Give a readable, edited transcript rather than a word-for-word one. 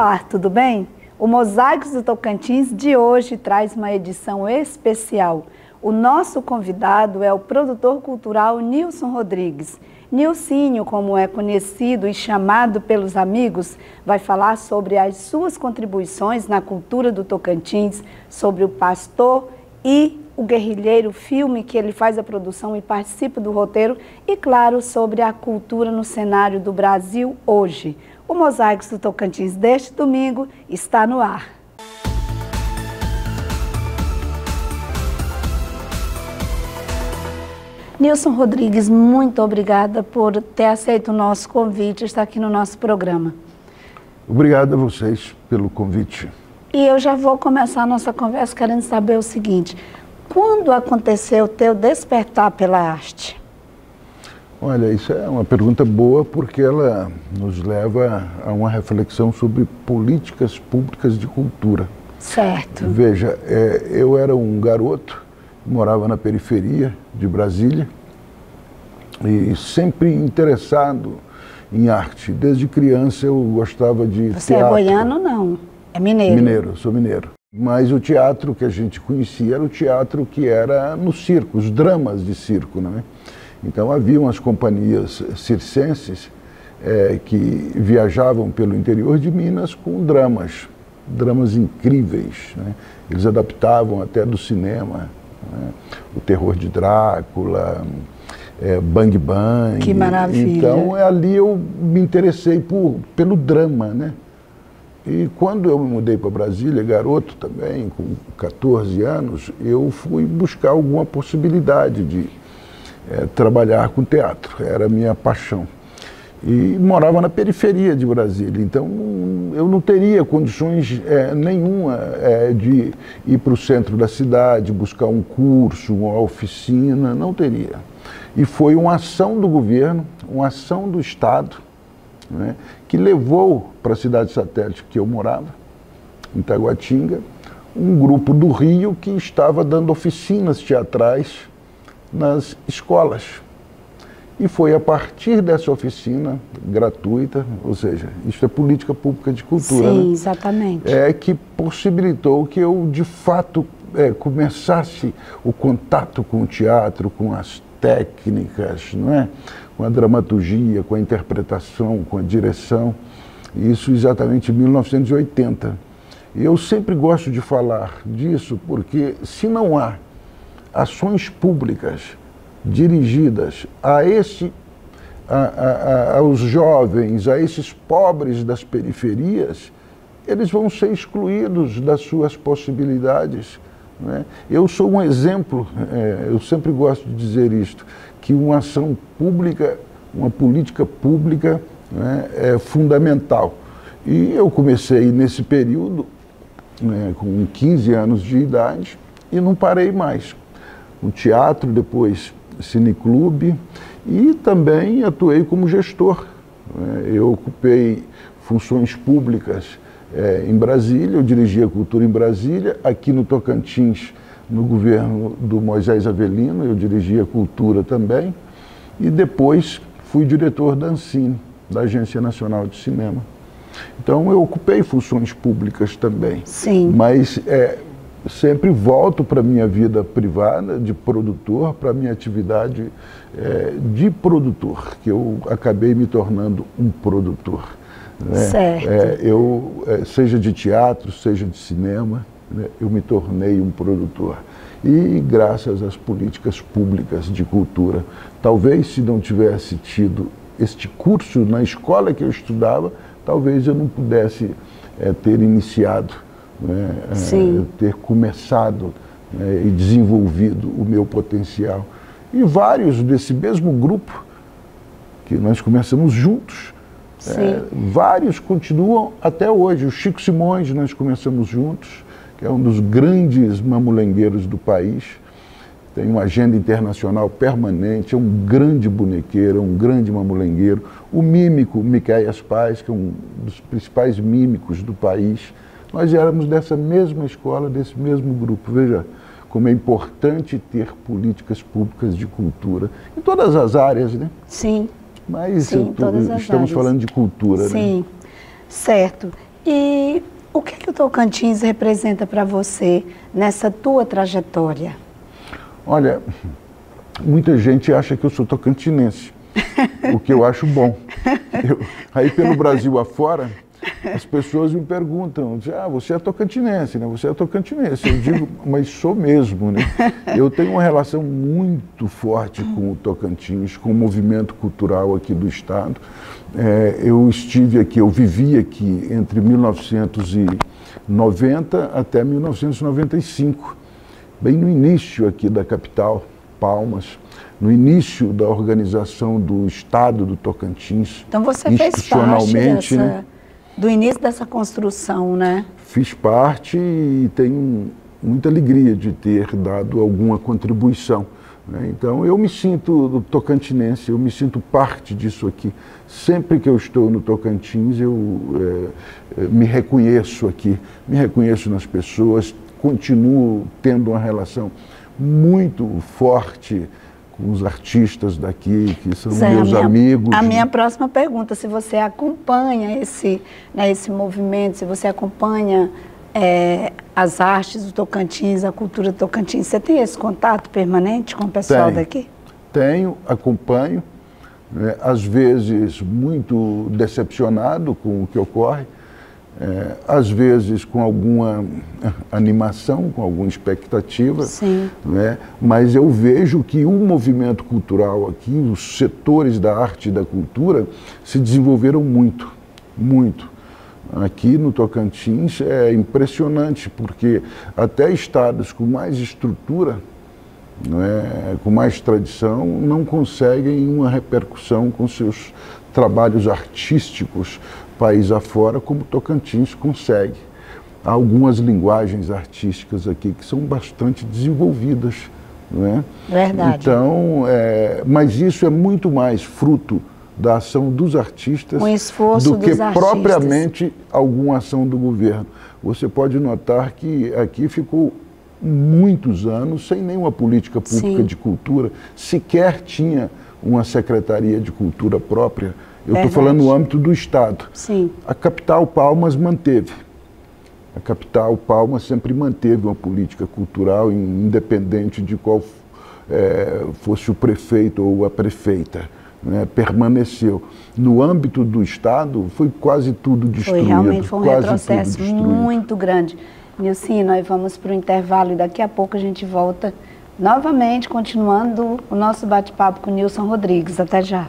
Olá, tudo bem? O Mosaicos do Tocantins de hoje traz uma edição especial. O nosso convidado é o produtor cultural Nilson Rodrigues. Nilcinho, como é conhecido e chamado pelos amigos, vai falar sobre as suas contribuições na cultura do Tocantins, sobre o Pastor e o Guerrilheiro, filme que ele faz a produção e participa do roteiro, e claro, sobre a cultura no cenário do Brasil hoje. O Mosaicos do Tocantins deste domingo está no ar. Nilson Rodrigues, muito obrigada por ter aceito o nosso convite e estar aqui no nosso programa. Obrigado a vocês pelo convite. E eu já vou começar a nossa conversa querendo saber o seguinte: quando aconteceu o teu despertar pela arte? Olha, isso é uma pergunta boa porque ela nos leva a uma reflexão sobre políticas públicas de cultura. Certo. Veja, eu era um garoto, morava na periferia de Brasília e sempre interessado em arte. Desde criança eu gostava de teatro. Você é goiano, não? É mineiro? Mineiro, sou mineiro. Mas o teatro que a gente conhecia era o teatro que era no circo, os dramas de circo, não é? Então havia umas companhias circenses que viajavam pelo interior de Minas com dramas incríveis, né? Eles adaptavam até do cinema, né? O Terror de Drácula, Bang Bang. Que maravilha! Então ali eu me interessei pelo drama, né? E quando eu me mudei para Brasília, garoto também, com 14 anos, eu fui buscar alguma possibilidade de trabalhar com teatro, era a minha paixão. E morava na periferia de Brasília, então eu não teria condições nenhuma de ir para o centro da cidade, buscar um curso, uma oficina, não teria. E foi uma ação do governo, uma ação do Estado, né, que levou para a cidade satélite que eu morava, em Taguatinga, um grupo do Rio que estava dando oficinas teatrais nas escolas. E foi a partir dessa oficina gratuita, ou seja, isso é política pública de cultura, sim, né? Exatamente. Que possibilitou que eu, de fato, começasse o contato com o teatro, com as técnicas, não é? Com a dramaturgia, com a interpretação, com a direção. Isso exatamente em 1980. E eu sempre gosto de falar disso porque, se não há ações públicas dirigidas aos jovens, a esses pobres das periferias, eles vão ser excluídos das suas possibilidades, né? Eu sou um exemplo, eu sempre gosto de dizer isto, que uma ação pública, uma política pública, né, é fundamental. E eu comecei nesse período, né, com 15 anos de idade, e não parei mais. O teatro, depois cineclube, e também atuei como gestor. Eu ocupei funções públicas em Brasília, eu dirigi a cultura em Brasília, aqui no Tocantins, no governo do Moisés Avelino, eu dirigi a cultura também, e depois fui diretor da Ancine, da Agência Nacional de Cinema. Então eu ocupei funções públicas também. Sim. Mas sempre volto para a minha vida privada de produtor, para a minha atividade de produtor, que eu acabei me tornando um produtor. Né? Certo. Seja de teatro, seja de cinema, né, eu me tornei um produtor. E graças às políticas públicas de cultura, talvez se não tivesse tido este curso na escola que eu estudava, talvez eu não pudesse ter iniciado, né, ter começado, né, e desenvolvido o meu potencial. E vários desse mesmo grupo, que nós começamos juntos, vários continuam até hoje. O Chico Simões nós começamos juntos, que é um dos grandes mamulengueiros do país, tem uma agenda internacional permanente, é um grande bonequeiro, um grande mamulengueiro. O mímico Miquéias Paz, que é um dos principais mímicos do país. Nós éramos dessa mesma escola, desse mesmo grupo. Veja como é importante ter políticas públicas de cultura, em todas as áreas, né? Sim. Mas sim, estamos falando de cultura, sim, né? Certo. E o que o Tocantins representa para você nessa tua trajetória? Olha, muita gente acha que eu sou tocantinense, o que eu acho bom. Aí pelo Brasil afora, as pessoas me perguntam, você é tocantinense, né? Você é tocantinense. Eu digo, mas sou mesmo, né? Eu tenho uma relação muito forte com o Tocantins, com o movimento cultural aqui do estado. Eu estive aqui, eu vivi aqui entre 1990 até 1995, bem no início aqui da capital, Palmas, no início da organização do estado do Tocantins. Então você fez parte do início dessa construção, né? Fiz parte e tenho muita alegria de ter dado alguma contribuição, né? Então eu me sinto tocantinense, eu me sinto parte disso aqui. Sempre que eu estou no Tocantins, eu me reconheço aqui, me reconheço nas pessoas, continuo tendo uma relação muito forte com os artistas daqui, que são meus amigos. A minha próxima pergunta, se você acompanha esse movimento, se você acompanha as artes do Tocantins, a cultura do Tocantins, você tem esse contato permanente com o pessoal daqui? Tenho, acompanho, né, às vezes muito decepcionado com o que ocorre, às vezes com alguma animação, com alguma expectativa, né? Mas eu vejo que o movimento cultural aqui, os setores da arte e da cultura se desenvolveram muito, muito. Aqui no Tocantins é impressionante, porque até estados com mais estrutura, né, com mais tradição, não conseguem uma repercussão com seus trabalhos artísticos país afora, como Tocantins consegue. Há algumas linguagens artísticas aqui que são bastante desenvolvidas, não é? Verdade. Então, mas isso é muito mais fruto da ação dos artistas do que propriamente alguma ação do governo. Você pode notar que aqui ficou muitos anos sem nenhuma política pública de cultura, sequer tinha uma secretaria de cultura própria. Eu estou falando no âmbito do estado. Sim. A capital Palmas manteve. A capital Palmas sempre manteve uma política cultural, independente de qual fosse o prefeito ou a prefeita, né? Permaneceu. No âmbito do estado, foi quase tudo destruído. Realmente foi um retrocesso muito grande. Nilcinho, nós vamos para o intervalo e daqui a pouco a gente volta novamente, continuando o nosso bate-papo com Nilson Rodrigues. Até já.